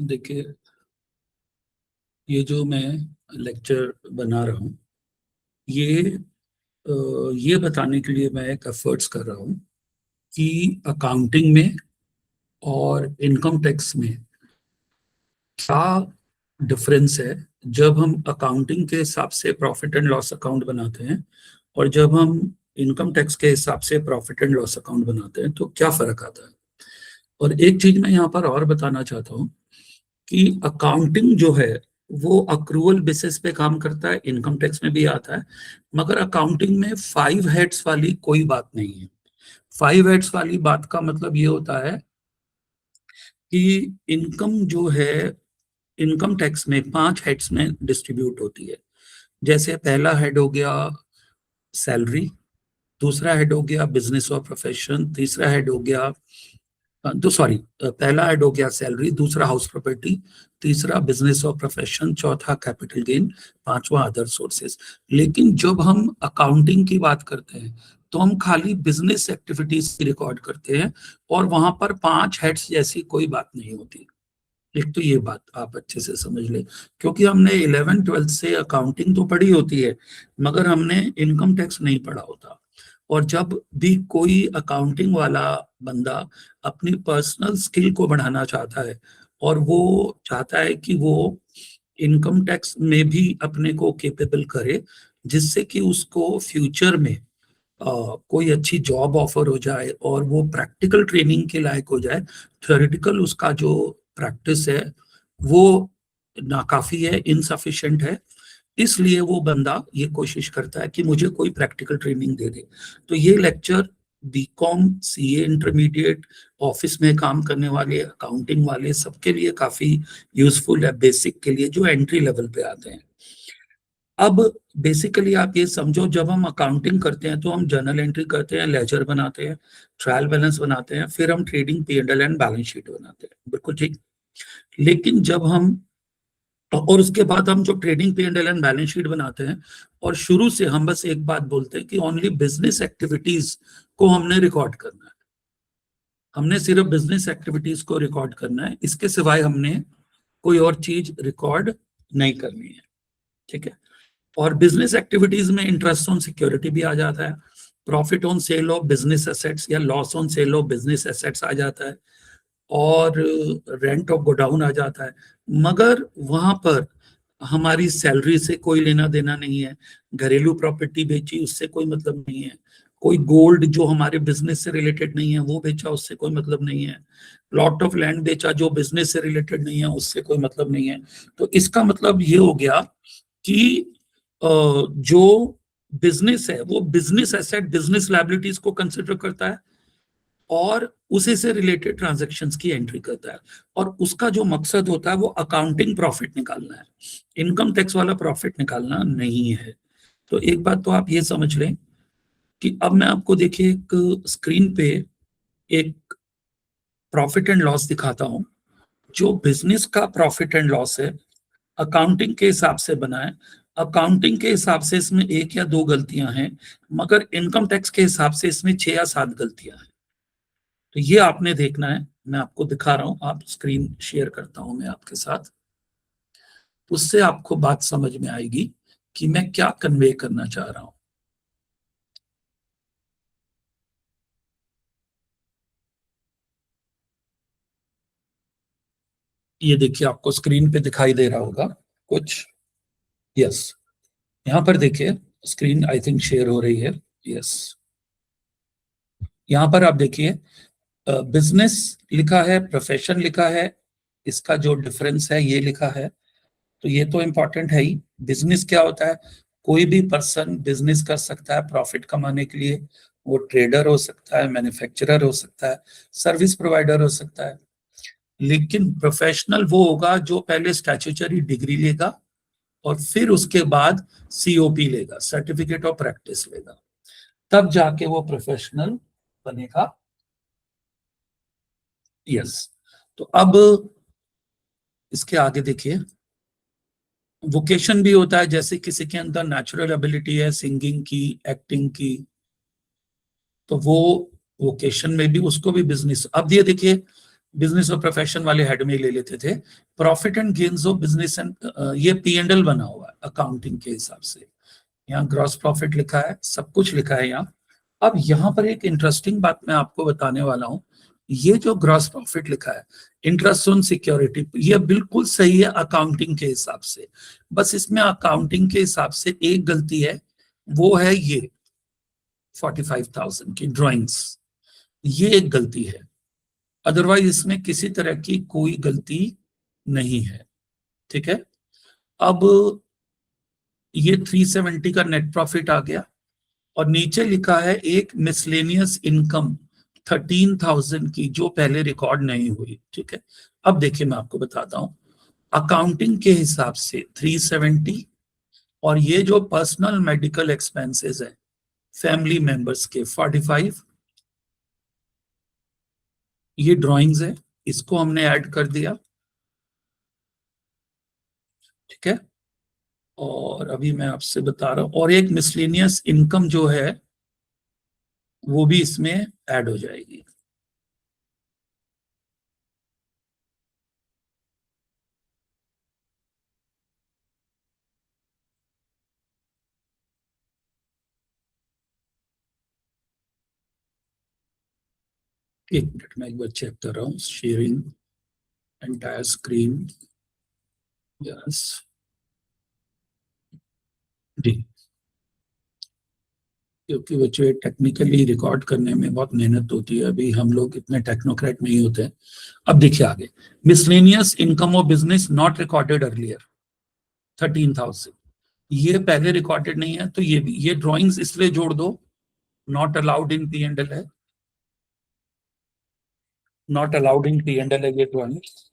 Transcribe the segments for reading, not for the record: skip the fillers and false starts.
देखिए, ये जो मैं लेक्चर बना रहा हूँ ये ये बताने के लिए मैं एक एफर्ट्स कर रहा हूँ कि अकाउंटिंग में और इनकम टैक्स में क्या डिफरेंस है जब हम अकाउंटिंग के हिसाब से प्रॉफिट एंड लॉस अकाउंट बनाते हैं और जब हम इनकम टैक्स के हिसाब से प्रॉफिट एंड लॉस अकाउंट बनाते हैं, तो क्या फर्क आता है। और एक चीज मैं यहाँ पर और बताना चाहता हूँ कि अकाउंटिंग जो है वो अक्रूवल बेसिस पे काम करता है, इनकम टैक्स में भी आता है, मगर अकाउंटिंग में 5 हेड्स वाली कोई बात नहीं है। 5 हेड्स वाली बात का मतलब ये होता है कि इनकम जो है इनकम टैक्स में 5 हेड्स में डिस्ट्रीब्यूट होती है। जैसे पहला हेड हो गया सैलरी, दूसरा हेड हो गया बिजनेस और प्रोफेशन, तीसरा हेड हो गया पहला हेड हो गया सैलरी, दूसरा हाउस प्रॉपर्टी, तीसरा बिजनेस और प्रोफेशन, चौथा कैपिटल गेन, पांचवा अदर सोर्सेस। लेकिन जब हम अकाउंटिंग की बात करते हैं तो हम खाली बिजनेस एक्टिविटीज रिकॉर्ड करते हैं और वहां पर 5 हेड्स जैसी कोई बात नहीं होती। एक तो ये बात आप अच्छे से समझ ले, क्योंकि हमने 11th-12th से अकाउंटिंग तो पढ़ी होती है मगर हमने इनकम टैक्स नहीं पढ़ा होता। और जब भी कोई अकाउंटिंग वाला बंदा अपनी पर्सनल स्किल को बढ़ाना चाहता है और वो चाहता है कि वो इनकम टैक्स में भी अपने को केपेबल करे, जिससे कि उसको फ्यूचर में कोई अच्छी जॉब ऑफर हो जाए और वो प्रैक्टिकल ट्रेनिंग के लायक हो जाए, थ्योरेटिकल उसका जो प्रैक्टिस है वो नाकाफी है, इनसफिशिएंट है, इसलिए वो बंदा ये कोशिश करता है कि मुझे कोई प्रैक्टिकल ट्रेनिंग दे दे। तो ये lecture BCom, CA intermediate, office में काम करने वाले, अकाउंटिंग वाले सबके लिए काफी यूजफुल है, बेसिक के लिए जो एंट्री लेवल पे आते हैं। अब बेसिकली आप ये समझो, जब हम अकाउंटिंग करते हैं तो हम जर्नल एंट्री करते हैं, लेजर बनाते हैं, ट्रायल बैलेंस बनाते हैं, फिर हम trading P&L and balance sheet बनाते हैं, बिल्कुल ठीक। लेकिन जब हम और उसके बाद हम जो trading P&L and balance sheet बनाते हैं और शुरू से हम बस एक बात बोलते हैं कि ओनली बिजनेस एक्टिविटीज को हमने रिकॉर्ड करना है, हमने सिर्फ बिजनेस एक्टिविटीज को रिकॉर्ड करना है, इसके सिवाय हमने कोई और चीज रिकॉर्ड नहीं करनी है, ठीक है। और बिजनेस एक्टिविटीज में इंटरेस्ट ऑन सिक्योरिटी भी आ जाता है, profit on sale of business assets या loss on sale of business assets आ जाता है, और रेंट ऑफ गोडाउन आ जाता है। मगर वहां पर हमारी सैलरी से कोई लेना देना नहीं है, घरेलू प्रॉपर्टी बेची उससे कोई मतलब नहीं है, कोई गोल्ड जो हमारे बिजनेस से रिलेटेड नहीं है वो बेचा उससे कोई मतलब नहीं है, प्लॉट ऑफ लैंड बेचा जो बिजनेस से रिलेटेड नहीं है उससे कोई मतलब नहीं है। तो इसका मतलब ये हो गया कि जो बिजनेस है वो बिजनेस एसेट, बिजनेस लायबिलिटीज को कंसिडर करता है और उसी से रिलेटेड ट्रांजैक्शंस की एंट्री करता है, और उसका जो मकसद होता है वो अकाउंटिंग प्रॉफिट निकालना है, इनकम टैक्स वाला प्रॉफिट निकालना नहीं है। तो एक बात तो आप ये समझ लें कि अब मैं आपको देखिए एक स्क्रीन पे एक प्रॉफिट एंड लॉस दिखाता हूं। जो बिजनेस का प्रॉफिट एंड लॉस है अकाउंटिंग के हिसाब से बना है, अकाउंटिंग के हिसाब से इसमें 1 या 2 गलतियां हैं, मगर इनकम टैक्स के हिसाब से इसमें 6 या 7 गलतियां हैं। तो ये आपने देखना है, मैं आपको दिखा रहा हूं, आप स्क्रीन शेयर करता हूं मैं आपके साथ, उससे आपको बात समझ में आएगी कि मैं क्या कन्वे करना चाह रहा हूं। ये देखिए, आपको स्क्रीन पे दिखाई दे रहा होगा कुछ, यस। यहां पर देखिए, स्क्रीन आई थिंक शेयर हो रही है, यस। यहां पर आप देखिए बिजनेस लिखा है, प्रोफेशन लिखा है, इसका जो डिफरेंस है ये लिखा है। तो ये तो इंपॉर्टेंट है ही। बिजनेस क्या होता है, कोई भी पर्सन बिजनेस कर सकता है प्रॉफिट कमाने के लिए, वो ट्रेडर हो सकता है, मैन्युफैक्चरर हो सकता है, सर्विस प्रोवाइडर हो सकता है। लेकिन प्रोफेशनल वो होगा जो पहले स्टैट्यूटरी डिग्री लेगा और फिर उसके बाद COP लेगा, सर्टिफिकेट ऑफ प्रैक्टिस लेगा, तब जाके वो प्रोफेशनल बनेगा, यस। तो अब इसके आगे देखिए, वोकेशन भी होता है, जैसे किसी के अंदर नेचुरल एबिलिटी है सिंगिंग की, एक्टिंग की, तो वो वोकेशन में भी उसको भी बिजनेस। अब ये देखिए, बिजनेस और प्रोफेशन वाले हेड में ही ले लेते थे। Profit and gains of business and, ये P&L बना हुआ है अकाउंटिंग के हिसाब से। यहाँ ग्रॉस प्रॉफिट लिखा है, सब कुछ लिखा है यहाँ। अब यहाँ पर एक इंटरेस्टिंग बात मैं आपको बताने वाला हूँ। ये जो ग्रॉस प्रॉफिट लिखा है, इंटरेस्ट ऑन सिक्योरिटी, ये बिल्कुल सही है अकाउंटिंग के हिसाब से। बस इसमें अकाउंटिंग के हिसाब से एक गलती है, वो है ये 45,000 की ड्राइंग्स, ये एक गलती है। अदरवाइज इसमें किसी तरह की कोई गलती नहीं है। ठीक है। अब ये 370 का नेट प्रॉफिट आ गया, और नीचे लिखा है एक मिसलेनियस इनकम 13,000 की, जो पहले रिकॉर्ड नहीं हुई। ठीक है। अब देखिए मैं आपको बताता हूं, अकाउंटिंग के हिसाब से 370, और ये जो पर्सनल मेडिकल एक्सपेंसेस है फैमिली मेंबर्स के 45, ये ड्राइंग्स है, इसको हमने ऐड कर दिया। ठीक है। और अभी मैं आपसे बता रहा हूं, और एक मिसलेनियस इनकम जो है वो भी इसमें ऐड हो जाएगी। एक मिनट में एक बार चेक कर रहा हूँ, शेयरिंग एंटायर स्क्रीन, यस जी, क्योंकि बच्चे टेक्निकली रिकॉर्ड करने में बहुत मेहनत होती है, अभी हम लोग इतने टेक्नोक्रेट नहीं होते हैं। अब देखिए आगे, miscellaneous income of business not recorded earlier 13,000, ये पहले रिकॉर्डेड नहीं है, तो ये भी, ये ड्राइंग्स इसलिए जोड़ दो, नॉट अलाउड इन P&L है, नॉट अलाउड इन P&L है ये ड्राइंग्स।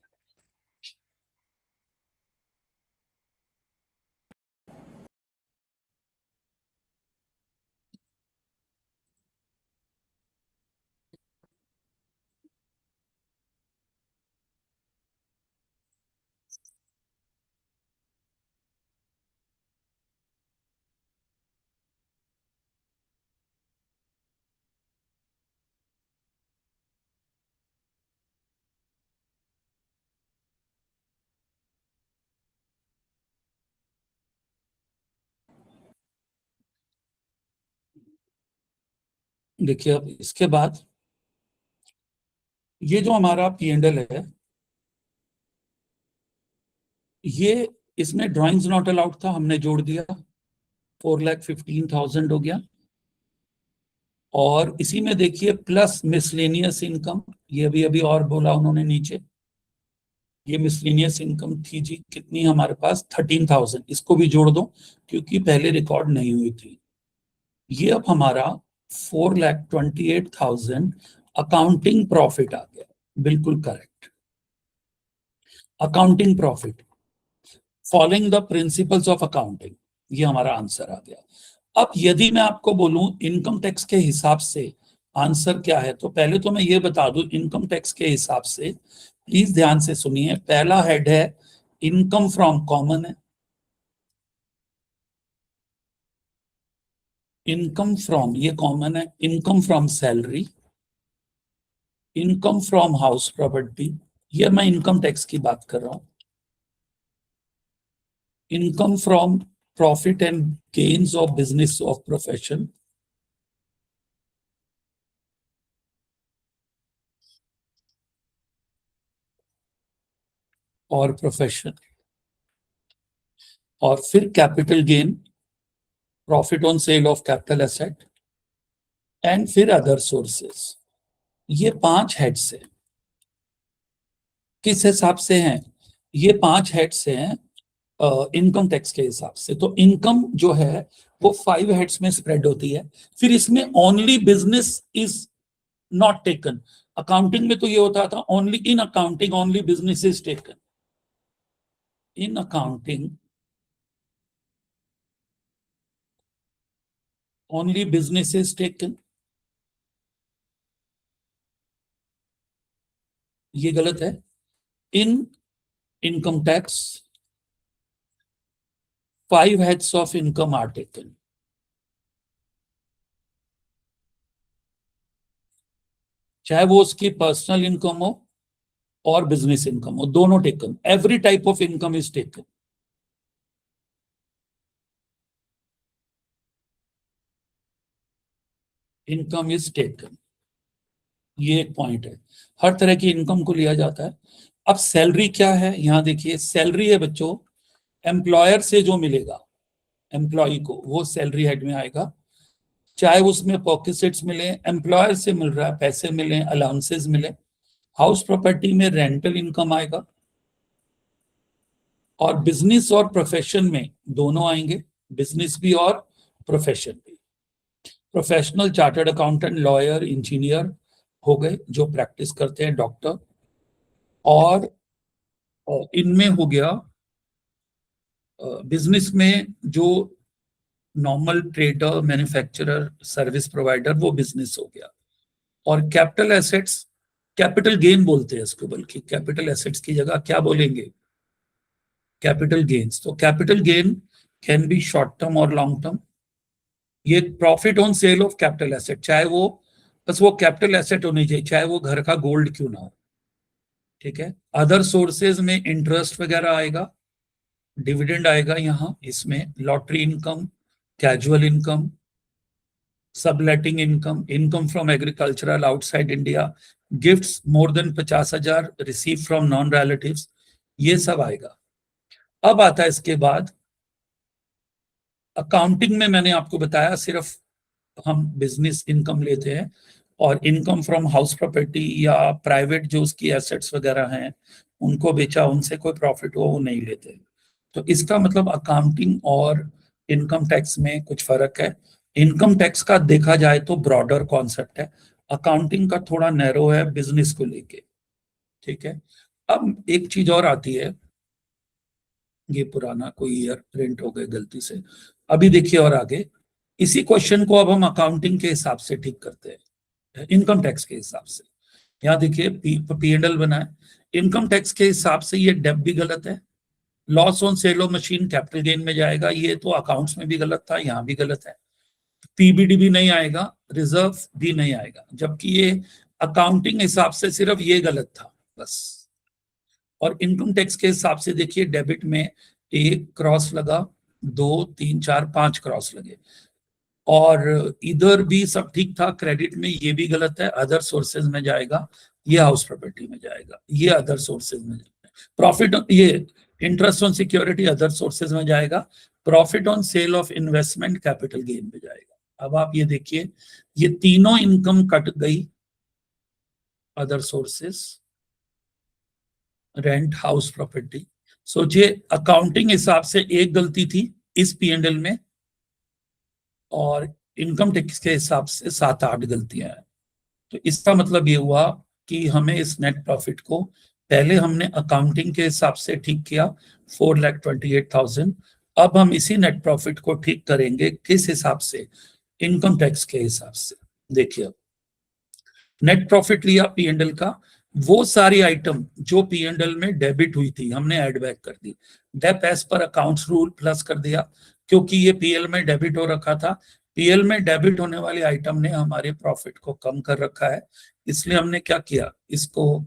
देखिए अब इसके बाद ये जो हमारा P&L है, ये, इसमें ड्राइंग्स नॉट अलाउड था, हमने जोड़ दिया, 4,15,000 हो गया। और इसी में देखिए प्लस मिसलेनियस इनकम, ये अभी अभी और बोला उन्होंने नीचे, ये मिसलेनियस इनकम थी जी कितनी हमारे पास, 13,000, इसको भी जोड़ दो क्योंकि पहले रिकॉर्ड नहीं हुई थी। ये अब हमारा 4,28,000 अकाउंटिंग प्रॉफिट आ गया, बिल्कुल correct, accounting profit following the principles of accounting, ये हमारा आंसर आ गया। अब यदि मैं आपको बोलूं इनकम टैक्स के हिसाब से आंसर क्या है, तो पहले तो मैं ये बता दूं, इनकम टैक्स के हिसाब से प्लीज ध्यान से सुनिए, पहला हेड है इनकम फ्रॉम कॉमन है, इनकम फ्रॉम, ये कॉमन है, income from salary, income from house property, ये मैं इनकम टैक्स की बात कर रहा हूं, income from profit and gains of business of profession, और प्रोफेशन, और फिर capital gain, profit on sale of capital asset, and फिर अदर सोर्सेस। ये 5 हेड्स है, किस हिसाब से हैं, ये 5 हेड्स हैं इनकम टैक्स के हिसाब से। तो इनकम जो है वो 5 हेड्स में स्प्रेड होती है, फिर इसमें only business is not taken. Accounting में तो ये होता था only in accounting only business is taken, in accounting only business is taken, ये गलत है। इन income tax 5 heads of income are taken, चाहे वो उसकी पर्सनल इनकम हो, और बिजनेस इनकम, और दोनों taken, every type of income is taken. Income is taken, ये एक पॉइंट है, हर तरह की इनकम को लिया जाता है। अब सैलरी क्या है, यहां देखिए सैलरी है बच्चों, एम्प्लॉयर से जो मिलेगा एम्प्लॉय को, वो सैलरी हेड में आएगा, चाहे उसमें पॉकेट्स मिले, एम्प्लॉयर से मिल रहा है पैसे मिले, अलाउंसेस मिले। हाउस प्रॉपर्टी में रेंटल इनकम आएगा, और बिजनेस और प्रोफेशन में दोनों आएंगे, बिजनेस भी और प्रोफेशन भी। Professional chartered accountant, lawyer, engineer हो गए जो प्रैक्टिस करते हैं, डॉक्टर, और इनमें हो गया बिजनेस में जो normal trader, manufacturer, service provider, वो बिजनेस हो गया। और कैपिटल एसेट्स, कैपिटल गेन बोलते हैं इसको, बल्कि कैपिटल एसेट्स की जगह क्या बोलेंगे, कैपिटल गेन्स। तो capital gain can be short term और लॉन्ग टर्म। ये profit on sale of capital asset, चाहे वो बस वो कैपिटल एसेट होनी चाहिए, चाहे वो घर का गोल्ड क्यों ना हो, ठीक है। अदर सोर्सेज में इंटरेस्ट वगैरह आएगा, डिविडेंड आएगा यहाँ इसमें, lottery income, casual income, subletting income, income from agricultural outside India, gifts more than 50,000 receive from non relatives, ये सब आएगा। अब आता है इसके बाद अकाउंटिंग में, मैंने आपको बताया सिर्फ हम बिजनेस इनकम लेते हैं, और इनकम फ्रॉम हाउस प्रॉपर्टी या प्राइवेट जो उसकी एसेट्स वगैरह हैं उनको बेचा, उनसे कोई प्रॉफिट हो वो नहीं लेते। तो इसका मतलब अकाउंटिंग और इनकम टैक्स में कुछ फर्क है। इनकम टैक्स का देखा जाए तो ब्रॉडर कॉन्सेप्ट है, अकाउंटिंग का थोड़ा नैरो है बिजनेस को लेके, ठीक है। अब एक चीज और आती है, ये पुराना कोई ईयर प्रिंट हो गए गलती से, अभी देखिए और आगे इसी क्वेश्चन को अब हम अकाउंटिंग के हिसाब से ठीक करते हैं, इनकम टैक्स के हिसाब से। यहाँ देखिए P&L बना है, इनकम टैक्स के हिसाब से ये डेप भी गलत है, loss on sale of machine capital gain में जाएगा, ये तो अकाउंट्स में भी गलत था, यहाँ भी गलत है। पीबीडी भी नहीं आएगा, रिजर्व भी नहीं आएगा, जबकि ये अकाउंटिंग हिसाब से सिर्फ ये गलत था बस। और इनकम टैक्स के हिसाब से देखिए, डेबिट में 1 क्रॉस लगा, 2, 3, 4, 5 क्रॉस लगे, और इधर भी सब ठीक था, क्रेडिट में ये भी गलत है, अदर सोर्सेज में जाएगा, ये हाउस प्रॉपर्टी में जाएगा, ये अदर सोर्सेज में जाएगा। प्रॉफिट, ये interest on security other sources में जाएगा, profit on sale of investment capital gain में जाएगा। अब आप ये देखिए, ये तीनों इनकम कट गई, other sources, rent, house property. सोचिए अकाउंटिंग हिसाब से एक गलती थी इस P&L में, और इनकम टैक्स के हिसाब से 7-8 गलतियां हैं। तो इसका मतलब ये हुआ कि हमें इस नेट प्रॉफिट को पहले हमने अकाउंटिंग के हिसाब से ठीक किया 4,28,000, अब हम इसी नेट प्रॉफिट को ठीक करेंगे किस हिसाब से, इनकम टैक्स के हिसाब से। देखिए नेट प्रॉफिट लिया P&L का, वो सारी आइटम जो P&L में डेबिट हुई थी हमने ऐड बैक कर दी, dep as per accounts rule plus कर दिया, क्योंकि ये PL में डेबिट हो रखा था, PL में डेबिट होने वाली आइटम ने हमारे प्रॉफिट को कम कर रखा है, इसलिए हमने क्या किया, इसको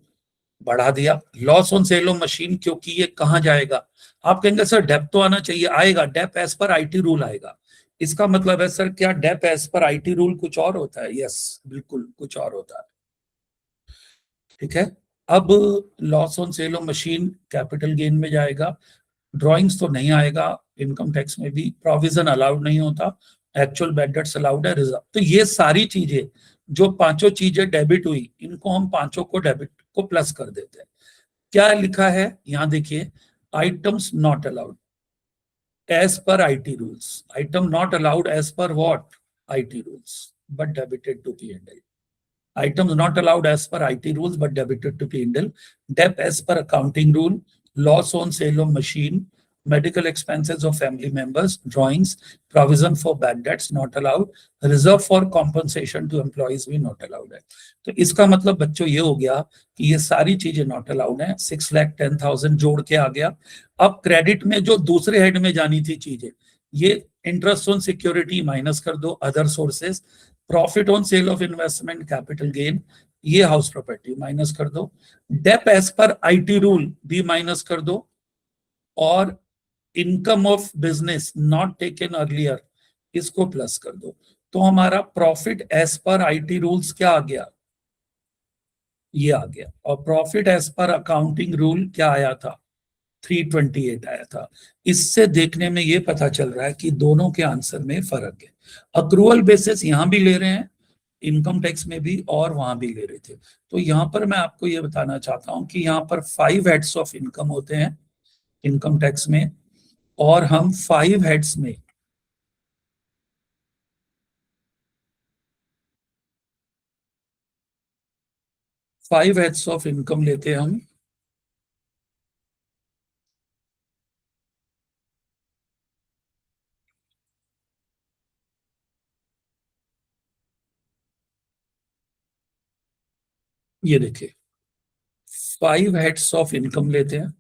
बढ़ा दिया। Loss on sale of machine, क्योंकि ये कहाँ जाएगा, आप कहेंगे सर डेप तो आना चाहिए, आएगा, dep as per IT rule आएगा। इसका मतलब है सर क्या dep as per IT rule कुछ और होता है, यस बिल्कुल कुछ और होता है, ठीक है। अब loss on sale of machine capital gain में जाएगा, ड्राइंग्स तो नहीं आएगा, इनकम टैक्स में भी प्रोविजन अलाउड नहीं होता, एक्चुअल बैड डेट्स अलाउड है, रिजर्व। तो ये सारी चीजें जो पांचों चीजें डेबिट हुई, इनको हम पांचों को डेबिट को प्लस कर देते हैं। क्या लिखा है यहाँ देखिए, items not allowed as per IT rules, item not allowed as per what, IT rules, but debited to P&L। Items not allowed as per IT rules but debited to P&L. Deb as per accounting rule, loss on sale of machine, medical expenses of family members, drawings, provision for bad debts not allowed, reserve for compensation to employees भी not allowed है। तो इसका मतलब बच्चों ये हो गया कि ये सारी चीजें not allowed है, 6,10,000 जोड़ के आ गया। अब क्रेडिट में जो दूसरे हेड में जानी थी चीजें, ये इंटरेस्ट ऑन सिक्योरिटी माइनस कर दो, other sources, profit on sale of investment capital gain, ये हाउस प्रॉपर्टी माइनस कर दो, dep as per IT rule भी माइनस कर दो, और income of business not taken earlier इसको प्लस कर दो। तो हमारा profit as per IT rules क्या आ गया, ये आ गया। और profit as per accounting rule क्या आया था, 328 आया था। इससे देखने में ये पता चल रहा है कि दोनों के आंसर में फर्क है। अक्रूवल बेसिस यहां भी ले रहे हैं इनकम टैक्स में भी, और वहां भी ले रहे थे। तो यहां पर मैं आपको ये बताना चाहता हूं कि यहाँ पर 5 हेड्स ऑफ इनकम होते हैं इनकम टैक्स में, और हम 5 हेड्स में 5 हेड्स ऑफ इनकम लेते हैं हम। ये देखिए 5 हेड्स ऑफ इनकम लेते हैं,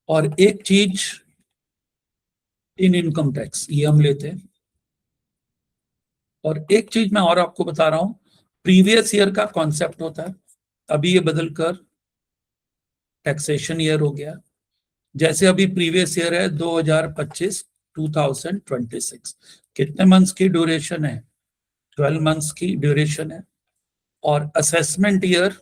और एक चीज इन इनकम टैक्स ये हम लेते हैं, और एक चीज मैं और आपको बता रहा हूं, प्रीवियस ईयर का कॉन्सेप्ट होता है, अभी ये बदलकर टैक्सेशन ईयर हो गया। जैसे अभी प्रीवियस ईयर है 2025 2026, कितने मंथ्स की ड्यूरेशन है, 12 मंथ्स की ड्यूरेशन है। और असेसमेंट ईयर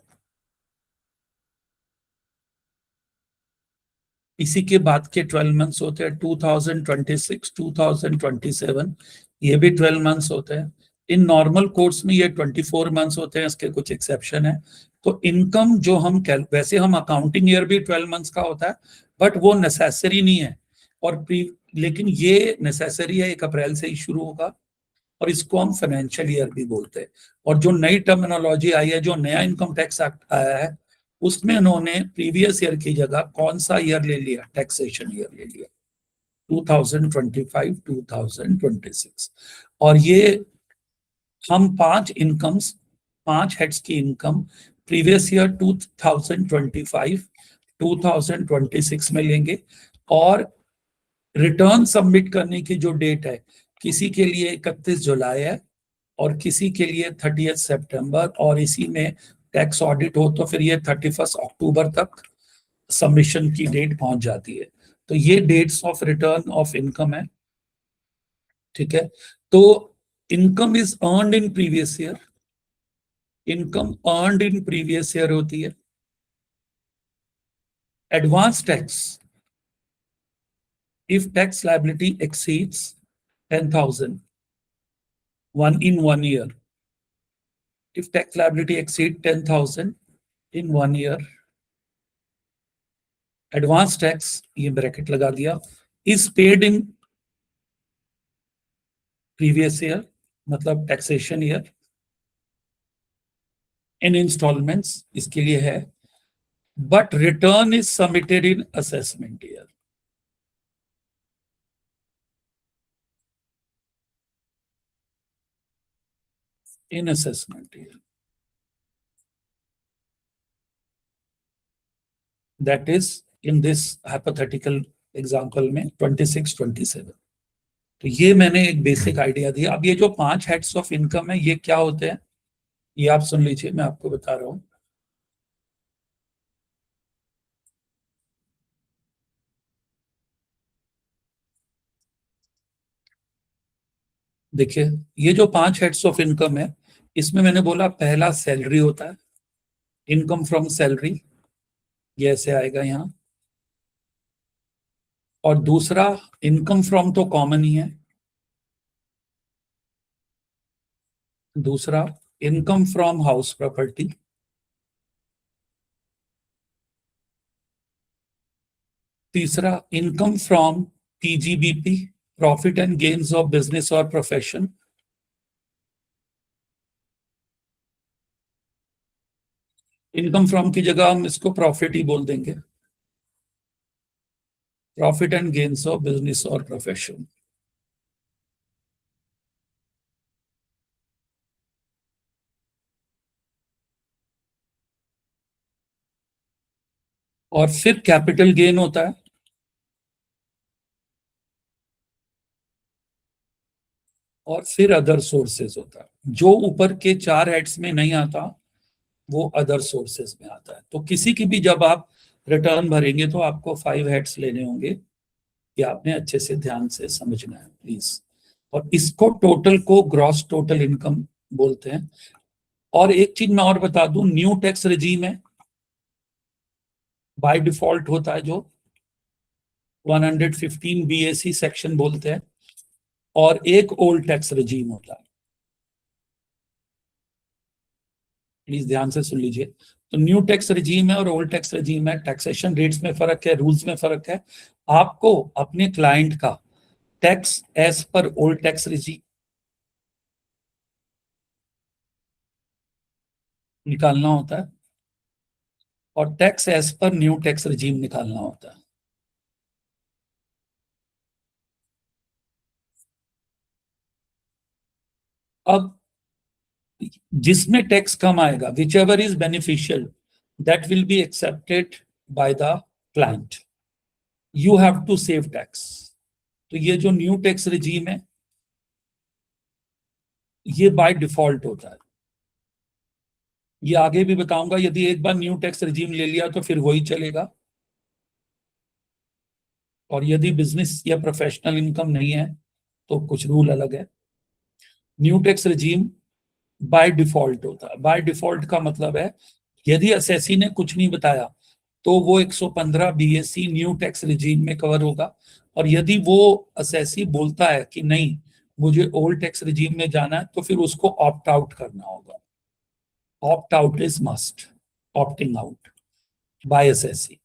इसी के बाद के 12 मंथ्स होते हैं, 2026 2027 ये भी 12 मंथ्स होते हैं। इन नॉर्मल कोर्स में ये 24 मंथ्स होते हैं, इसके कुछ एक्सेप्शन है। तो इनकम जो हम वैसे हम अकाउंटिंग ईयर भी 12 मंथ्स का होता है, बट वो नेसेसरी नहीं है। और लेकिन ये नेसेसरी है, 1 अप्रैल से ही शुरू होगा, और इसको हम फाइनेंशियल ईयर भी बोलते हैं। और जो नई टर्मिनोलॉजी आई है, जो नया इनकम टैक्स एक्ट आया है, उसमें उन्होंने प्रीवियस ईयर की जगह कौन सा ईयर ले लिया, टैक्सेशन ईयर ले लिया, 2025 2026। और ये हम 5 हेड्स की इनकम प्रीवियस ईयर 2025 2026 में लेंगे, और रिटर्न सबमिट करने की जो डेट है, किसी के लिए 31 जुलाई है, और किसी के लिए 30 सितंबर, और इसी में टैक्स ऑडिट हो तो फिर ये 31 अक्टूबर तक सबमिशन की डेट पहुंच जाती है। तो ये dates of return of income है, ठीक है। तो income is earned in previous year, income earned in previous year होती है। Advance tax if tax liability exceeds 10,000 in 1 year, if tax liability exceeds 10,000 in 1 year, advance tax ये bracket लगा दिया is paid in previous year मतलब taxation year, in installments इसके लिए है, but return is submitted in assessment year. In assessment year, that is in this hypothetical example में 26 27। तो ये मैंने एक बेसिक आइडिया दिया। अब ये जो 5 हेड्स ऑफ इनकम है ये क्या होते हैं, ये आप सुन लीजिए, मैं आपको बता रहा हूं। देखिए ये जो 5 हेड्स ऑफ इनकम है, इसमें मैंने बोला पहला सैलरी होता है, इनकम फ्रॉम सैलरी, ये ऐसे आएगा यहां। और दूसरा इनकम फ्रॉम तो कॉमन ही है, दूसरा इनकम फ्रॉम हाउस प्रॉपर्टी, तीसरा income from PGBP, profit and gains of business और प्रोफेशन, इनकम फ्रॉम की जगह हम इसको प्रॉफिट ही बोल देंगे, profit and gains of business और प्रोफेशन। और फिर कैपिटल गेन होता है, और फिर अदर सोर्सेज होता है। जो ऊपर के 4 हेड्स में नहीं आता वो अदर सोर्सेज में आता है। तो किसी की भी जब आप रिटर्न भरेंगे तो आपको 5 हेड्स लेने होंगे, ये आपने अच्छे से ध्यान से समझना है प्लीज। और इसको टोटल को ग्रॉस टोटल इनकम बोलते हैं। और एक चीज मैं और बता दूं, न्यू टैक्स रिजीम है, बाय डिफॉल्ट होता है जो 115 बीएसी सेक्शन बोलते हैं, और एक ओल्ड टैक्स रिजीम होता है। प्लीज ध्यान से सुन लीजिए। तो न्यू टैक्स रिजीम है और ओल्ड टैक्स रिजीम है, टैक्सेशन रेट्स में फर्क है, रूल्स में फर्क है। आपको अपने क्लाइंट का tax as per old tax regime निकालना होता है और tax as per new tax regime निकालना होता है। अब जिसमें टैक्स कम आएगा, whichever is beneficial, that will be accepted by the client. You have to save tax. तो ये जो न्यू टैक्स रिजीम है ये बाय डिफॉल्ट होता है। ये आगे भी बताऊंगा, यदि एक बार न्यू टैक्स रिजीम ले लिया तो फिर वही चलेगा। और यदि बिजनेस या प्रोफेशनल इनकम नहीं है तो कुछ रूल अलग है। New tax regime by default होता है। बाय डिफॉल्ट का मतलब है यदि असेसी ने कुछ नहीं बताया तो वो 115 बीएससी न्यू टैक्स रिजीम में कवर होगा। और यदि वो असेसी बोलता है कि नहीं मुझे ओल्ड टैक्स रिजीम में जाना है तो फिर उसको ऑप्ट आउट करना होगा। Opt out is must, opting out by assessee.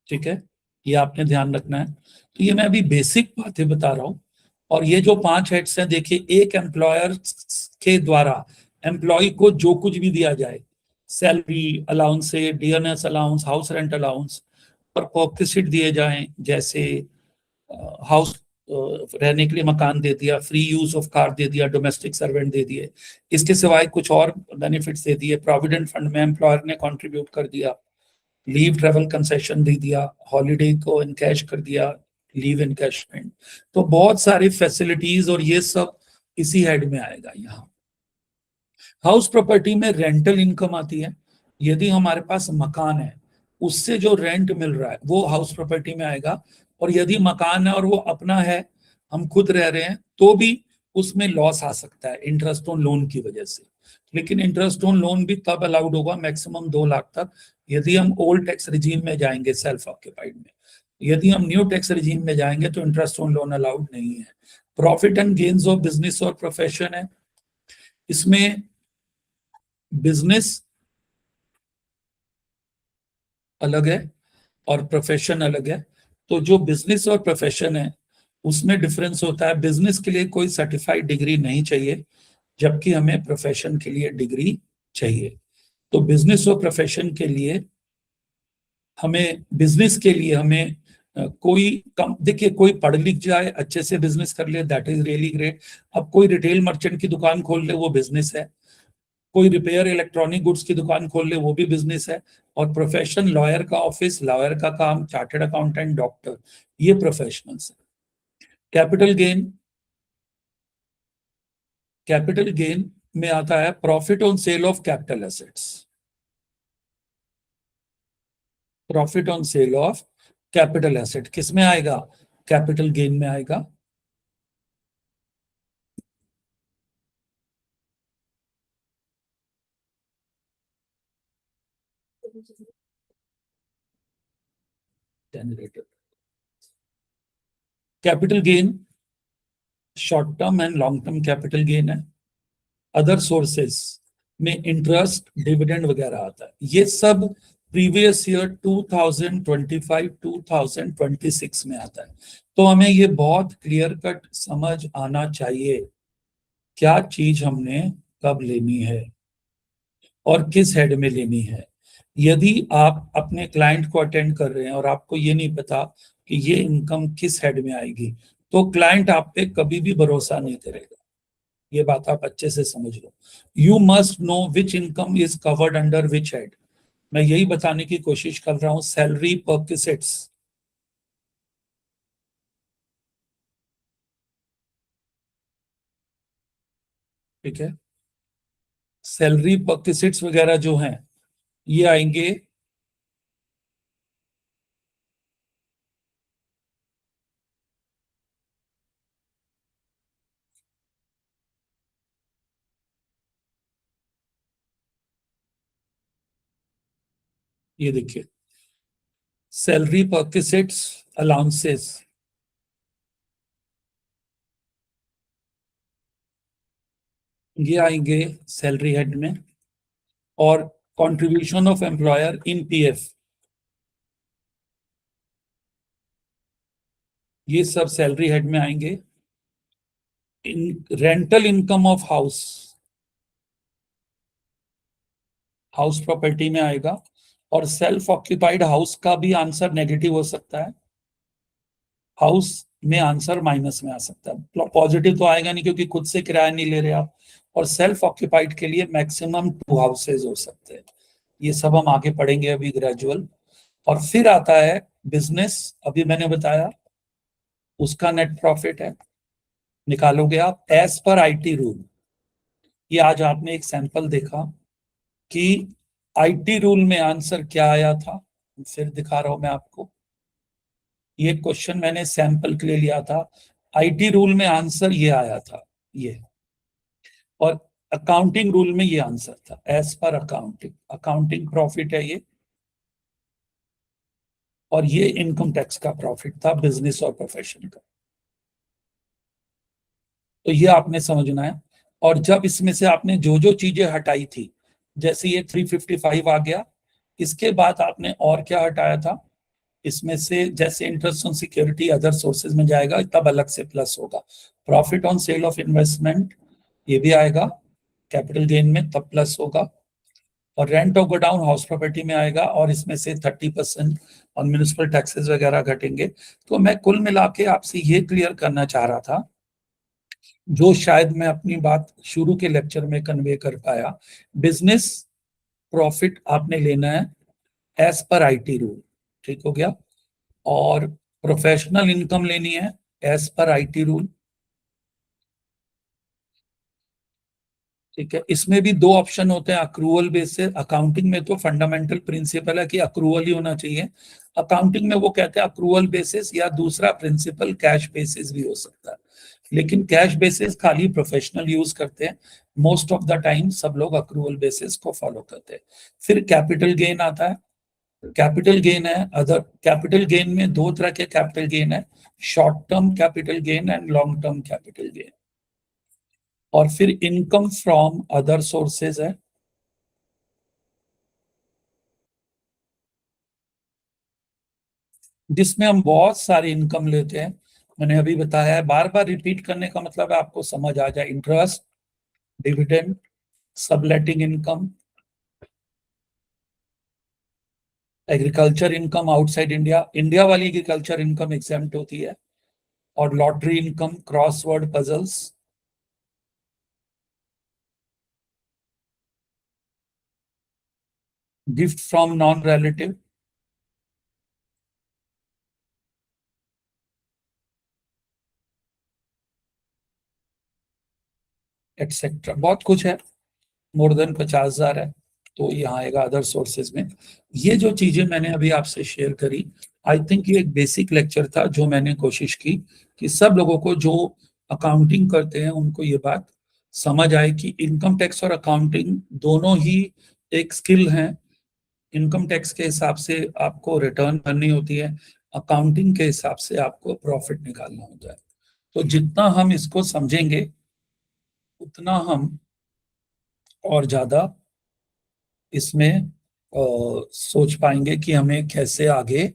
ठीक है, ये आपने ध्यान रखना है। तो ये मैं अभी बेसिक बातें बता रहा हूं। और ये जो 5 हेड्स हैं, देखिए एक एम्प्लॉयर के द्वारा एम्प्लॉय को जो कुछ भी दिया जाए, सैलरी अलाउंस से DNS allowance, house rent allowance और परक्विजिट दिए जाएं, जैसे हाउस रहने के लिए मकान दे दिया, फ्री यूज ऑफ कार दे दिया, डोमेस्टिक सर्वेंट दे दिए, इसके सिवाय कुछ और बेनिफिट्स दे दिए, प्रोविडेंट फंड में एम्प्लॉयर ने कंट्रीब्यूट कर दिया, लीव ट्रेवल कंसेशन दे दिया, हॉलीडे को इनकैश कर दिया, लीव इनकैशमेंट। तो बहुत सारी फैसिलिटीज और ये सब इसी हेड में आएगा। यहाँ हाउस प्रॉपर्टी में रेंटल इनकम आती है। यदि हमारे पास मकान है उससे जो रेंट मिल रहा है वो हाउस प्रॉपर्टी में आएगा। और यदि मकान है और वो अपना है, हम खुद रह रहे हैं, तो भी उसमें लॉस आ सकता है इंटरेस्ट ऑन लोन की वजह से। लेकिन इंटरेस्ट ऑन लोन भी तब अलाउड होगा मैक्सिमम 2 लाख तक, यदि हम ओल्ड टैक्स रिजीम में जाएंगे सेल्फ ऑक्यूपाइड में। यदि हम न्यू टैक्स रिजीम में जाएंगे तो इंटरेस्ट ऑन लोन अलाउड नहीं है। Profit and gains of business और प्रोफेशन है, इसमें बिजनेस अलग है और प्रोफेशन अलग है। तो जो बिजनेस और प्रोफेशन है उसमें डिफरेंस होता है। बिजनेस के लिए कोई सर्टिफाइड डिग्री नहीं चाहिए, जबकि हमें प्रोफेशन के लिए डिग्री चाहिए। तो बिजनेस और प्रोफेशन के लिए हमें कोई कम, देखिए कोई पढ़ लिख जाए अच्छे से बिजनेस कर ले, दैट इज रियली ग्रेट। अब कोई रिटेल मर्चेंट की दुकान खोल ले वो बिजनेस है, कोई रिपेयर इलेक्ट्रॉनिक गुड्स की दुकान खोल ले वो भी बिजनेस है। और प्रोफेशन लॉयर का ऑफिस, लॉयर का काम, चार्टर्ड अकाउंटेंट, डॉक्टर, ये प्रोफेशनल्स है। कैपिटल गेन, कैपिटल गेन में आता है profit on sale of capital assets. Profit on sale of capital asset किस में आएगा? कैपिटल गेन में आएगा। Generator capital gain short term and long term capital gain है। अदर सोर्सेस में इंटरेस्ट, डिविडेंड वगैरह आता है। ये सब प्रीवियस ईयर 2025 2026 में आता है। तो हमें ये बहुत क्लियर कट समझ आना चाहिए क्या चीज हमने कब लेनी है और किस हेड में लेनी है। यदि आप अपने क्लाइंट को अटेंड कर रहे हैं और आपको ये नहीं पता कि ये इनकम किस हेड में आएगी, तो क्लाइंट आप पे कभी भी भरोसा नहीं करेगा। ये बात आप अच्छे से समझ लो। You must know which income is covered under which head. मैं यही बताने की कोशिश कर रहा हूं। सैलरी, परक्विजिट्स, ठीक है। सैलरी परक्विजिट्स वगैरह जो हैं ये आएंगे ये देखिए, सैलरी परक्विजिट्स अलाउंसेस, ये आएंगे सैलरी हेड में। और contribution of employer in PF, ये सब सैलरी हेड में आएंगे। In rental income of house, house property में आएगा। और सेल्फ ऑक्यूपाइड हाउस का भी आंसर नेगेटिव हो सकता है, हाउस में आंसर माइनस में आ सकता है, पॉजिटिव तो आएगा नहीं क्योंकि खुद से किराया नहीं ले रहे आप। और सेल्फ ऑक्यूपाइड के लिए मैक्सिमम 2 हाउसेज हो सकते हैं। ये सब हम आगे पढ़ेंगे अभी ग्रेजुअल। और फिर आता है बिजनेस, अभी मैंने बताया उसका नेट प्रॉफिट है, निकालोगे आप एज पर आईटी रूल। ये आज आपने एक सैंपल देखा कि आईटी रूल में आंसर क्या आया था, फिर दिखा रहा हूं मैं आपको। ये क्वेश्चन मैंने सैंपल के लिए लिया था, आईटी रूल में आंसर ये आया था ये। और अकाउंटिंग रूल में ये आंसर था as per accounting, accounting profit है ये। और ये इनकम टैक्स का प्रॉफिट था बिजनेस और प्रोफेशन का। तो ये आपने समझना है। और जब इसमें से आपने जो जो चीजें हटाई थी, जैसे ये 355 आ गया, इसके बाद आपने और क्या हटाया था इसमें से, जैसे interest on security other sources में जाएगा तब अलग से प्लस होगा। Profit on sale of investment ये भी आएगा कैपिटल गेन में, तब प्लस होगा। और rent of godown house property में आएगा, और इसमें से 30% और म्यूनिसिपल टैक्सेस वगैरह घटेंगे। तो मैं कुल मिला के आपसे ये क्लियर करना चाह रहा था, जो शायद मैं अपनी बात शुरू के लेक्चर में कन्वे कर पाया। बिजनेस प्रॉफिट आपने लेना है एज पर आईटी रूल, ठीक हो गया। और प्रोफेशनल इनकम लेनी है एज पर आईटी रूल, ठीक है। इसमें भी 2 ऑप्शन होते हैं, अक्रूवल बेसिस। अकाउंटिंग में तो फंडामेंटल प्रिंसिपल है कि अक्रूवल ही होना चाहिए। अकाउंटिंग में वो कहते हैं अक्रूवल बेसिस, या दूसरा प्रिंसिपल कैश बेसिस भी हो सकता है। लेकिन कैश बेसिस खाली प्रोफेशनल यूज करते हैं, मोस्ट ऑफ द टाइम सब लोग अक्रूवल बेसिस को फॉलो करते हैं। फिर कैपिटल गेन आता है। कैपिटल गेन है अदर, कैपिटल गेन में 2 तरह के कैपिटल गेन है, short term capital gain and long term capital gain. और फिर इनकम फ्रॉम अदर सोर्सेज है, जिसमें हम बहुत सारी इनकम लेते हैं। मैंने अभी बताया है, बार बार रिपीट करने का मतलब है आपको समझ आ जाए। Interest, dividend, subletting income, agriculture income outside India, India वाली एग्रीकल्चर इनकम एग्जेम्प्ट होती है। और lottery income, crossword puzzles, gift from non relative, etcetera, बहुत कुछ है, मोर देन 50,000 है। तो यहाँ आएगा अदर सोर्सेज में। ये जो चीजें मैंने अभी आपसे शेयर करी, आई थिंक ये एक बेसिक लेक्चर था, जो मैंने कोशिश की कि सब लोगों को जो अकाउंटिंग करते हैं उनको ये बात समझ आए कि इनकम टैक्स और अकाउंटिंग दोनों ही एक स्किल है। इनकम टैक्स के हिसाब से आपको रिटर्न करनी होती है, अकाउंटिंग के हिसाब से आपको प्रॉफिट निकालना होता है। तो जितना हम इसको समझेंगे उतना हम और ज्यादा इसमें सोच पाएंगे कि हमें कैसे आगे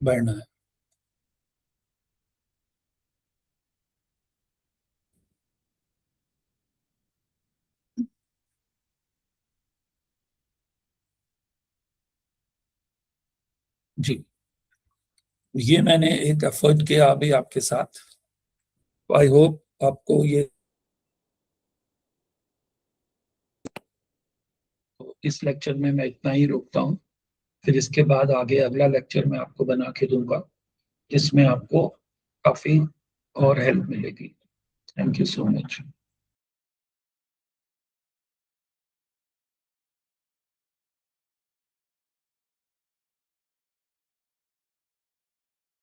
बढ़ना है। जी, ये मैंने एक एफर्ट किया अभी आपके साथ। आई होप आपको ये, इस लेक्चर में मैं इतना ही रोकता हूँ। फिर इसके बाद आगे अगला लेक्चर मैं आपको बना के दूंगा, जिसमें आपको काफी और हेल्प मिलेगी। Thank you so much.